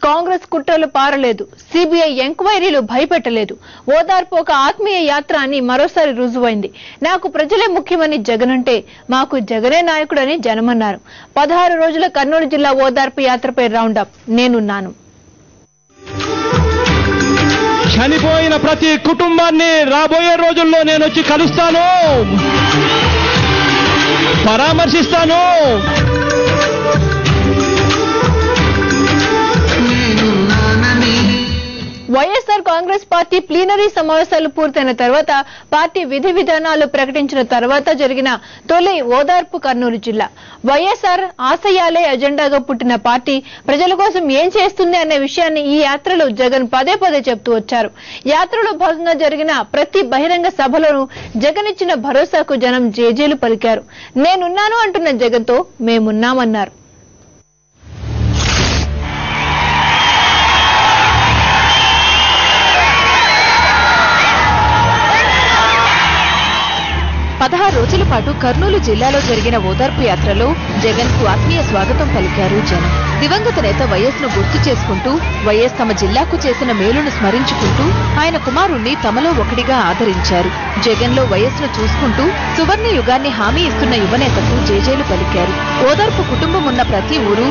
కాంగ్రెస్ కుట్రలు పారలేదు, సిబిఐ ఎంక్వైరీలు భయపెట్టలేదు, ఓదార్పు ఒక ఆత్మీయ యాత్ర అని మరోసారి రుజువైంది. నాకు ప్రజలే ముఖ్యమని జగన్ అంటే మాకు జగనే నాయకుడని జనమన్నారు. 16 రోజుల కర్నూలు జిల్లా ఓదార్పు యాత్రపై రౌండప్ నేనున్నాను. చనిపోయిన ప్రతి కుటుంబాన్ని రాబోయే రోజుల్లో నేను వచ్చి కలుస్తాను, పరామర్శిస్తాను. వైఎస్ఆర్ కాంగ్రెస్ పార్టీ ప్లీనరీ సమావేశాలు పూర్తయిన తర్వాత పార్టీ విధి విధానాలు ప్రకటించిన తర్వాత జరిగిన తొలి ఓదార్పు కర్నూలు జిల్లా. వైఎస్ఆర్ ఆశయాలే ఎజెండాగా పుట్టిన పార్టీ ప్రజల కోసం ఏం చేస్తుంది అనే విషయాన్ని ఈ యాత్రలో జగన్ పదే పదే చెప్తూ వచ్చారు. యాత్రలో భాగంగా జరిగిన ప్రతి బహిరంగ సభలోనూ జగన్ ఇచ్చిన భరోసాకు జనం జేజేలు పలికారు. నేనున్నాను అంటున్న జగన్తో మేమున్నామన్నారు. రోజుల పాటు కర్నూలు జిల్లాలో జరిగిన ఓదార్పు యాత్రలో జగన్ కు ఆత్మీయ స్వాగతం పలికారు జనం. దివంగత నేత వైఎస్ ను గుర్తు చేసుకుంటూ, వైఎస్ తమ జిల్లాకు చేసిన మేలును స్మరించుకుంటూ ఆయన కుమారుణ్ణి తమలో ఒకటిగా ఆదరించారు. జగన్ లో వైఎస్ ను చూసుకుంటూ సువర్ణ యుగాన్ని హామీ ఇస్తున్న యువనేతకు జేజేలు పలికారు. ఓదార్పు కుటుంబం ఉన్న ప్రతి ఊరు